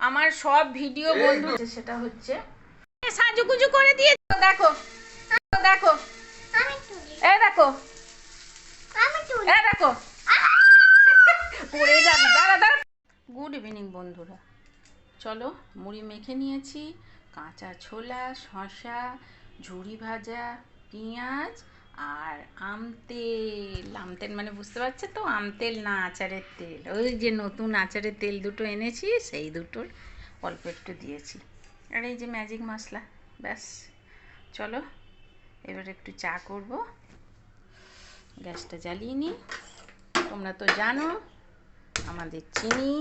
আমার সব ভিডিও বন্ধু সেটা হচ্ছে সাজুগুজু করে দিয়ে দেখো দেখো এই দেখো এই দেখো পড়ে যাবি দাঁড়া দাঁড়া। গুড ইভিনিং বন্ধুরা, চলো মুড়ি মেখে নিয়েছি, কাঁচা ছোলা, শসা, ঝুড়ি ভাজা, পেঁয়াজ আর আমতেল মানে বুঝতে পারছো তো, আমতেল না আচারের তেল, ওই যে নতুন আচারের তেল দুটো এনেছি সেই দুটোর অল্প একটু দিয়েছি, আর এই যে ম্যাজিক মশলা, ব্যাস। চলো এবার একটু চা করব, গ্যাসটা জ্বালিয়ে নিই। তোমরা তো জানো আমাদের চিনি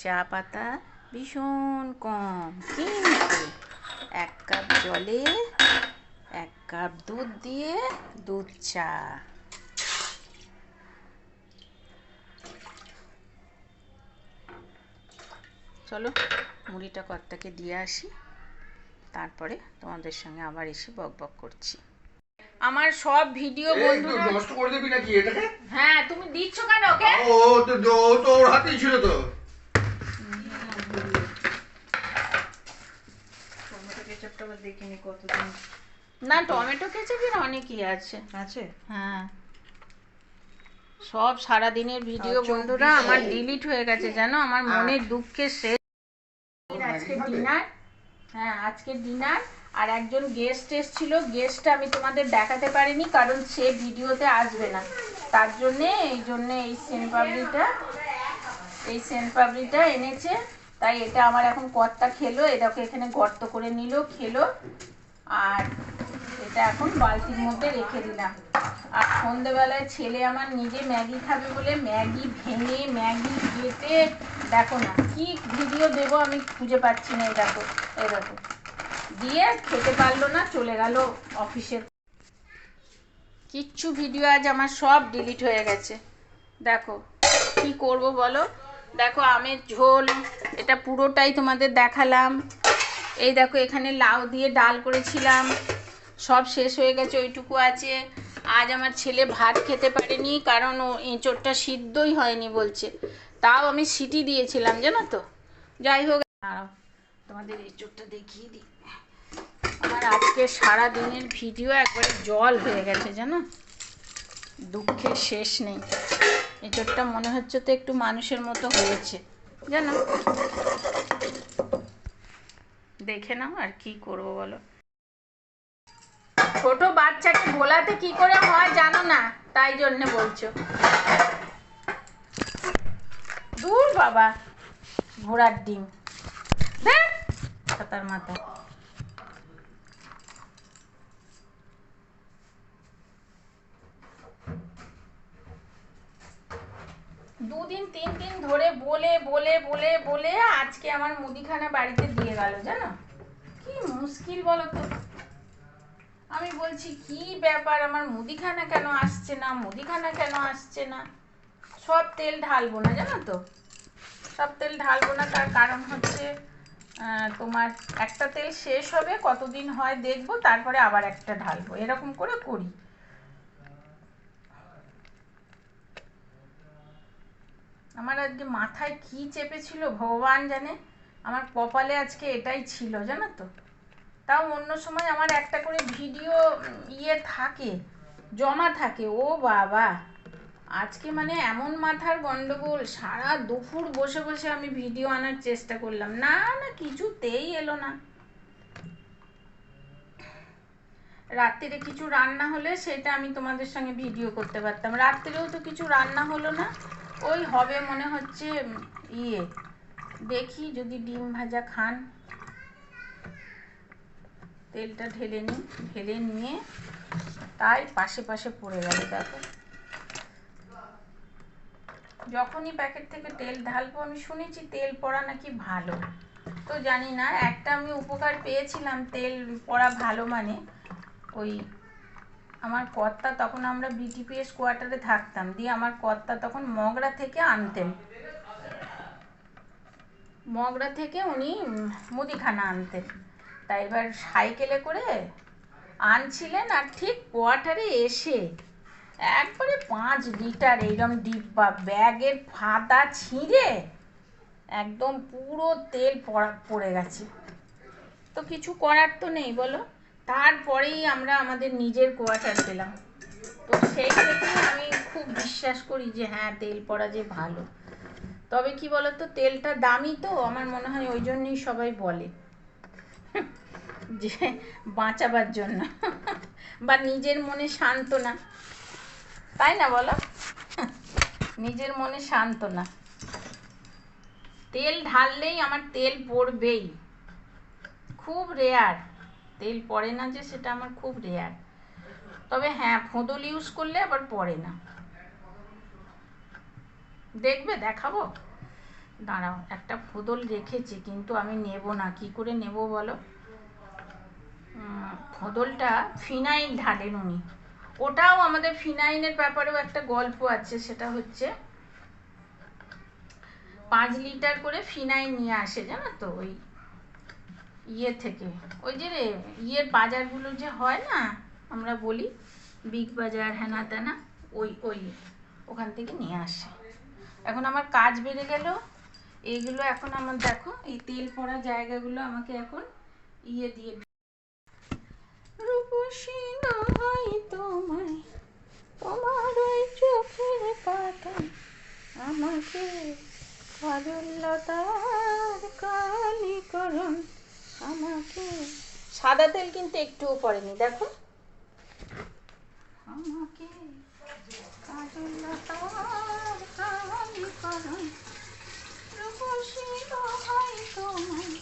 চা পাতা ভীষণ কম, কিন্তু 1 কাপ জলে 1 কাপ দুধ দিয়ে দুধ চা। চলো মুড়িটা কর্তাকে দিয়ে আসি, তারপরে তোমাদের সঙ্গে আবার এসে বকবক করছি। আমার সব ভিডিও বন্ধুরা নষ্ট করে দিবি নাকি এটাকে? হ্যাঁ তুমি দিচ্ছ কেন ওকে? ও তো ওর হাতেই ছিল তো। টমেটো কেচাপটা দেখিনি কতদিন না, টমেটো কেচাপের অনেকই আছে আছে। হ্যাঁ, সব সারাদিনের ভিডিও বন্ধুরা আমার ডিলিট হয়ে গেছে জানো, আমার মনের দুঃখের শেষ। আজকে ডিনার, হ্যাঁ আজকে ডিনার, আর একজন গেস্ট এসেছিল, গেস্টটা আমি তোমাদের দেখাতে পারিনি কারণ সে ভিডিওতে আসবে না, তার জন্যে এই সেন্ট পাপড়িটা এনেছে, তাই এটা আমার এখন কর্তা খেলো, এটাকে এখানে গর্ত করে নিল খেলো, আর এটা এখন বালতির মধ্যে রেখে দিলাম। আর সন্ধেবেলায় ছেলে আমার নিজে ম্যাগি খাবে বলে ম্যাগি ভেঙে ম্যাগি কেটে, দেখো না কি ভিডিও দেবো আমি খুঁজে পাচ্ছি না, এই দেখো দিয়ে খেতে পারলো না, চলে গেল অফিসের। কিচ্ছু ভিডিও আজ আমার সব ডিলিট হয়ে গেছে, দেখো কি করব বলো। দেখো আমের ঝোল, এটা পুরোটাই তোমাদের দেখালাম। এই দেখো এখানে লাউ দিয়ে ডাল করেছিলাম, সব শেষ হয়ে গেছে, ওইটুকু আছে। আজ আমার ছেলে ভাত খেতে পারেনি কারণ ও এঁচোড়টা সিদ্ধই হয়নি বলছে, তাও আমি সিটি দিয়েছিলাম জানো তো। যাই হোক তোমাদের এঁচোড়টা দেখিয়ে দিই। আমার আজকে সারা দিনের ভিডিও একবারে জল হয়ে গেছে জানো, দুঃখের শেষ নেই। এঁচোড়টা মনে হচ্ছে তো একটু মানুষের মতো হয়েছে জানো, দেখে নাও আর কি করবো বলো। ছোট বাচ্চাকে ভোলাতে কি করে হয় জানো না, তাই জন্যে বলছো। দূর বাবা, ঘোড়ার ডিম তার মাথা। দুদিন 3 দিন ধরে বলে বলে বলে বলে আজকে আমার মুদিখানা বাড়িতে দিয়ে গেল জানো, কি মুশকিল বলো তো। আমি বলছি কি ব্যাপার, আমার মুদিখানা কেন আসছে না, সব তেল ঢালবো না জানো তো, সব তেল ঢালবো না, তার কারণ হচ্ছে তোমার একটা তেল শেষ হবে, কতদিন হয় দেখবো, তারপরে আবার একটা ঢালবো, এরকম করে করি। আমার আজকে মাথায় কি চেপেছিল ভগবান জানে, আমার কপালে আজকে এটাই ছিল জানো তো। তাও অন্য সময় আমার একটা করে ভিডিও থাকে, জমা থাকে, ও বাবা আজকে মানে এমন মাথার গন্ডগোল, সারা দুপুর বসে বসে আমি ভিডিও আনার চেষ্টা করলাম, না কিছুতেই এলো না। রাত্রিরে কিছু রান্না হলে সেটা আমি তোমাদের সঙ্গে ভিডিও করতে পারতাম, রাত্রিরেও তো কিছু রান্না হলো না, ওই হবে মনে হচ্ছে দেখি যদি ডিম ভাজা খান। তেলটা ঢেলে নিয়ে তাই পাশে পাশে পড়ে গেল দেখো। যখনই প্যাকেট থেকে তেল ঢালবো, আমি শুনেছি তেল পড়া নাকি ভালো, তো জানি না, একটা আমি উপকার পেয়েছিলাম তেল পড়া ভালো, মানে ওই আমার কর্তা তখন আমরা বিটিপিএস কোয়ার্টারে থাকতাম, দিয়ে আমার কর্তা তখন মগরা থেকে আনতেন, মগরা থেকে উনি মুদিখানা আনতেন, তাই এবার সাইকেলে করে আনছিলেন, আর ঠিক কোয়ার্টারে এসে একবারে 5 লিটার এইরকম ডিব্বা ব্যাগের ফাতা ছিঁড়ে একদম পুরো তেল পড়ে গেছে। তো কিছু করার তো নেই বলো, তারপরেই আমরা আমাদের নিজের কোয়ার্টার পেলাম। তো সেই থেকে আমি খুব বিশ্বাস করি যে হ্যাঁ তেল পড়া যে ভালো। তবে কি বলতো, তেলটা দামি তো, আমার মনে হয় ওই জন্যই সবাই বলে যে বাঁচাবার জন্য বা নিজের মনে সান্ত্বনা, তাই না বলো? নিজের মনে সান্ত্বনা। তেল ঢাললেই আমার তেল পড়বেই, খুব রেয়ার তেল পড়ে না যে, সেটা আমার খুব রেয়ার। তবে হ্যাঁ ফোঁদল ইউজ করলে আবার পড়ে না। দেখবে দেখাবো, দাঁড়াও, একটা ফোঁদল রেখেছি কিন্তু আমি নেব না। কি করে নেব বলো? ফোঁদলটা ফিনাইল ঢালেন উনি। ওটাও আমাদের ফিনাইলের ব্যাপারেও একটা গল্প আছে। সেটা হচ্ছে 5 লিটার করে ফিনাইল নিয়ে আসে, জানো তো, ওই ইয়ে থেকে, ওই যে রে ইয়ের বাজারগুলো যে হয় না, আমরা বলি বিগ বাজার হ্যানা ত্যানা, ওই ওখান থেকে নিয়ে আসে। এখন আমার কাজ বেড়ে গেল, এইগুলো এখন আমার দেখো এই তেল পড়া জায়গাগুলো আমাকে এখন ইয়ে দিয়ে, রূপসী নয় তোমায়, তোমার ওই চোখের পাতা আমাকে কাজললতার কালীকরণ, আমাকে সাদা তেল কিন্তু একটুও পড়েনি দেখো, আমাকে কাজললতার কালীকরণ, রূপসী নয় তোমায়,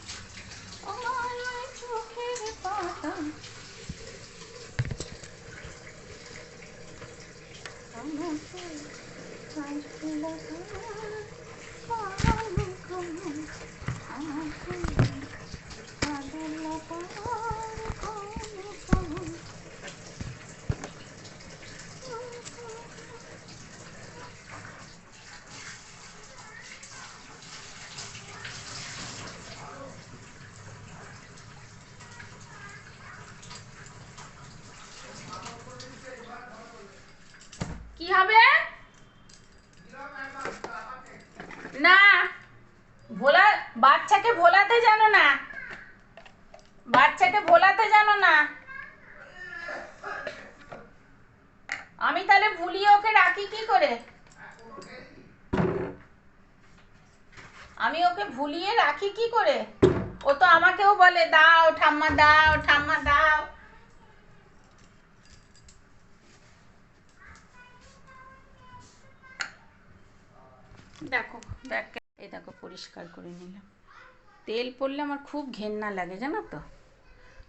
তোমার ওই চোখের পাতা আমাকে কাজললতার কালীকরণ, আমাকে কাজললতার কালীকরণ। কি হবে না, ভোলা বাচ্চাকে ভোলাতে জানো না, বাচ্চাকে ভোলাতে জানো না। আমি তাহলে ভুলিয়ে ওকে রাখি কি করে? আমি ওকে ভুলিয়ে রাখি কি করে? ও তো আমাকেও বলে দাও ঠাম্মা, দাও ঠাম্মা, দাও। দেখো ব্যাগটা, এই দেখো পরিষ্কার করে নিলাম। তেল পড়লে আমার খুব ঘেন্না লাগে জানো তো।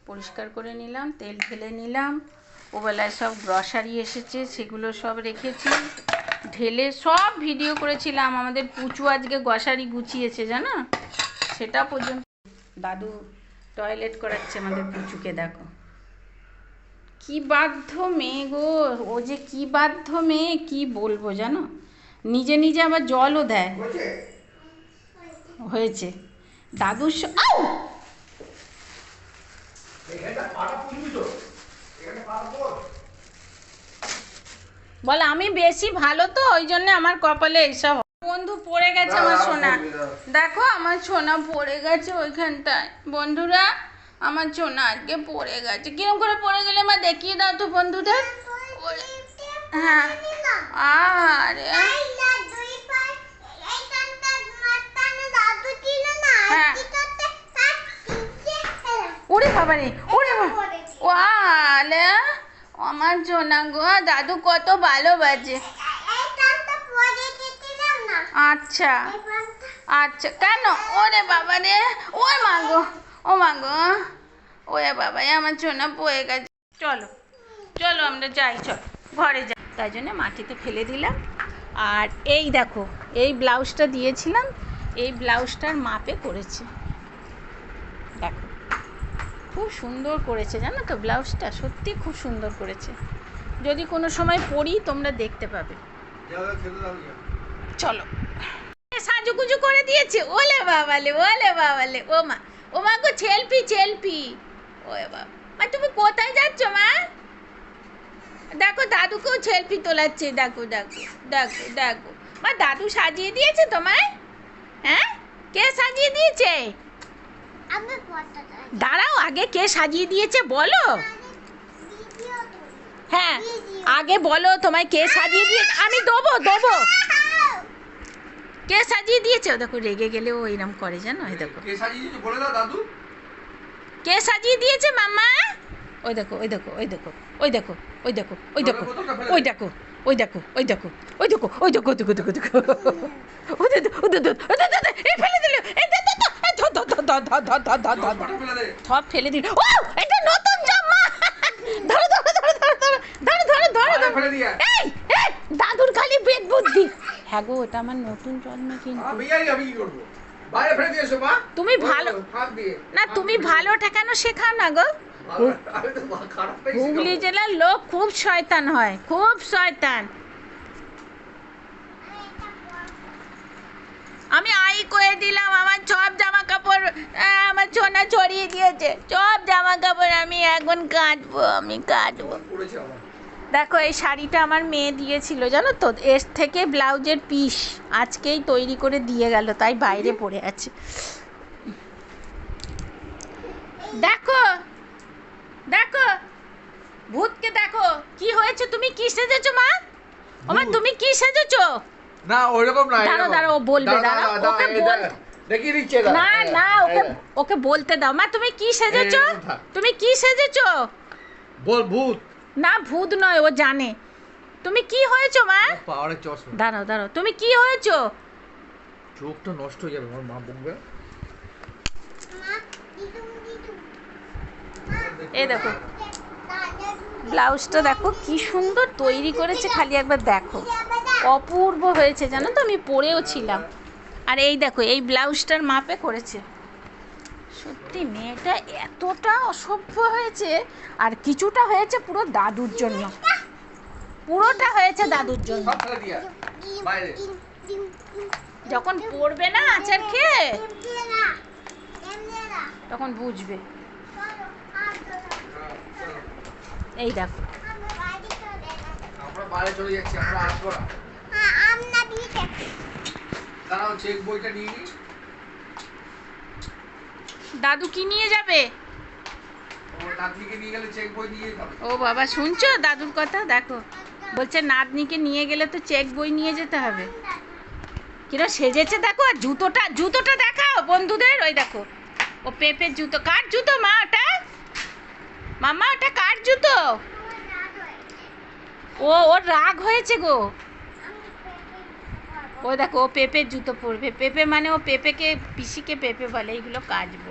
পরিষ্কার করে নিলাম, তেল ঢেলে নিলাম। ওবেলায় সব গ্রসারি এসেছে, সেগুলো সব রেখেছি ঢেলে। সব ভিডিও করেছিলাম, আমাদের পুচু আজকে গ্রসারি গুছিয়েছে জানো, সেটা পর্যন্ত। দাদু টয়লেট করাচ্ছে আমাদের পুচুকে, দেখো কি বাধ্য মেয়ে গো, ও যে কি বাধ্য মেয়ে কি বলবো জানো। নিজে নিজে আবার জলও দেয়। হয়েছে দাদুর বল আমি বেশি ভালো তো, ওই জন্য আমার কপালে এইসব। বন্ধু পড়ে গেছে আমার সোনা, দেখো আমার সোনা পড়ে গেছে ওইখানটায়। বন্ধুরা আমার সোনা আজকে পড়ে গেছে। কিরম করে পড়ে গেলে মা দেখিয়ে দাও তো বন্ধুদের। হ্যাঁ আরে হ্যাঁ, ওরে বাবা রে, ওরে ওয়ালে আমার সোনা গো, দাদু কত ভালোবাসে। আচ্ছা আচ্ছা, কেন? ওরে বাবা রে, ওই মা গো, ও মা গো, ওরে বাবা আমার সোনা পড়ে গেছে। চলো চলো আমরা যাই, চল ঘরে যাই। তাই জন্য মাটিতে ফেলে দিলাম। আর এই দেখো, এই ব্লাউজটা দিয়েছিলাম, এই ব্লাউজটার মাপে করেছে, দেখো খুব সুন্দর করেছে জানো তো। ব্লাউজটা সত্যি খুব সুন্দর করেছে। যদি কোনো সময় পরি তোমরা দেখতে পাবে। চলো, সাজুগুজু করে দিয়েছে। ওলে বাবালে, ওলে বাবালে, ও মা গো, ছেলপি ছেলপি। ওরে বাবা, মা তুমি কোথায় যাচ্ছ মা? দেখো দাদুকেও ছেলফি তোলাচ্ছে, দেখো দেখো দেখো দেখো। মা দাদু সাজিয়ে দিয়েছে তোমায়? হ্যাঁ কে সাজিয়ে দিয়েছে? দাঁড়াও, আগে কে সাজিয়ে দিয়েছে বলো। হ্যাঁ, আগে বলো তোমায় কে সাজিয়ে দিয়েছে। আমি দেবো। কে সাজিয়ে দিয়েছে? ও দেখো, রেগে গেলেও এরকম করে, জানো? এই দেখো, কে সাজিয়ে দিয়েছে বলে দাও দাদু। কে সাজিয়ে দিয়েছে মাম্মা। ওই দেখো, ওই দেখো, ওই দেখো, ওই দেখো, ওই দেখো, ওই দেখো, ওই দেখো, ওই দেখো, ওই দেখো, ওই দেখো, ওই দেখো, দেখো দেখো দেখো, এই ফেলে দিল, এই সব ফেলে দিল। ও, এটা নতুন জামা। ধরো ধরো ধরো ধরো ধরো ধরো ধরো ধরো ধরো। ফেলে দিয়া এই এই, দাদুর খালি বেদ বুদ্ধি। হ্যাঁ গো, ওটা আমার নতুন জন্ম কিন্তু। আমি কি করবো? বাইরে ফেলে দিয়েছো মা। তুমি ভালো ফাঁক দিয়ে না, তুমি ভালো ঠেকানো শেখাও না গো। আমি তো খারাপটাই হুগলি জেলার লোক খুব শয়তান হয়, খুব শয়তান। আমি আই করে দিলাম, আমার সব জামা কাপড় আমার সোনা ছড়িয়ে দিয়েছে, সব জামা কাপড় আমি এখন কাটবো, আমি কাটবো। পড়েছে আমার। দেখো, এই শাড়িটা আমার মেয়ে দিয়েছিল, জানো তো? এর থেকে ব্লাউজের পিস আজকেই তৈরি করে দিয়ে গেল, তাই বাইরে পড়ে আছে। দেখো দেখো, ভূতকে দেখো কি হয়েছে। তুমি কি সেজেছো মা? ওমা, তুমি কি সেজেছো? না ওইরকম না। দাঁড়াও দাঁড়াও, ও বলবে, দাঁড়াও, ওকে বল। দেখিয়ে দিচ্ছে না না, ওকে বলতে দাও। মা, তুমি কি সেজেছো? তুমি কি সেজেছো? বল ভূত। না, ভূত নয়, ও জানে। তুমি কি হয়েছো মা? পাওয়ারে চশমা। দাঁড়াও দাঁড়াও, তুমি কি হয়েছো? চোখটা নষ্ট হয়ে যাবে, আমার মা বকবে। এই দেখো, ব্লাউজটা দেখো কি সুন্দর তৈরি করেছে, খালি একবার দেখো, অপূর্ব হয়েছে, জানো তো? আমি পরেও ছিলাম। আর এই দেখো, এই ব্লাউজটার মাপে করেছে। সত্যি মেয়েটা এতটা অসভ্য হয়েছে। আর কিছুটা হয়েছে পুরো দাদুর জন্য, পুরোটা হয়েছে দাদুর জন্য। সব ফেলে দিয়া বাইরে। যখন পড়বে না আচার খেয়ে, তখন বুঝবে। এই দেখো, আমরা বাইরে চলে যাচ্ছি, আমরা আসবো না। দাঁড়াও, চেক বইটা নিয়ে নিই। দাদু কি নিয়ে যাবে? ও নাতনিকে নিয়ে গেলে চেক বই নিয়ে যাবে। ও বাবা, শুনছো দাদুর কথা? দেখো, বলছে নাতনিকে নিয়ে গেলে তো চেক বই নিয়ে যেতে হবে। কিরম সেজেছে দেখো। আর জুতোটা দেখাও বন্ধুদের। ওই দেখো, ও পেঁপের জুতো। কার জুতো মা ওটা? মামা, ওটা কার জুতো? ওর রাগ হয়েছে গো। ও দেখো, ও পেঁপের জুতো পরবে। পেঁপে মানে ও পেঁপেকে, পিসিকে পেঁপে বলে। এইগুলো কাচবো,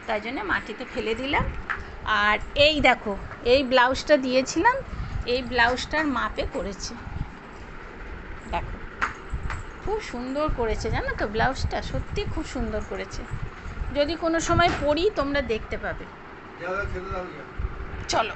তাই জন্য মাটিতে ফেলে দিলাম। আর এই দেখো, এই ব্লাউজটা দিয়েছিলাম, এই ব্লাউজটার মাপে করেছে। দেখো, খুব সুন্দর করেছে, জানো তো? ব্লাউজটা সত্যি খুব সুন্দর করেছে। যদি কোনো সময় পরি, তোমরা দেখতে পাবে। যাও খেতে দাও। চলো।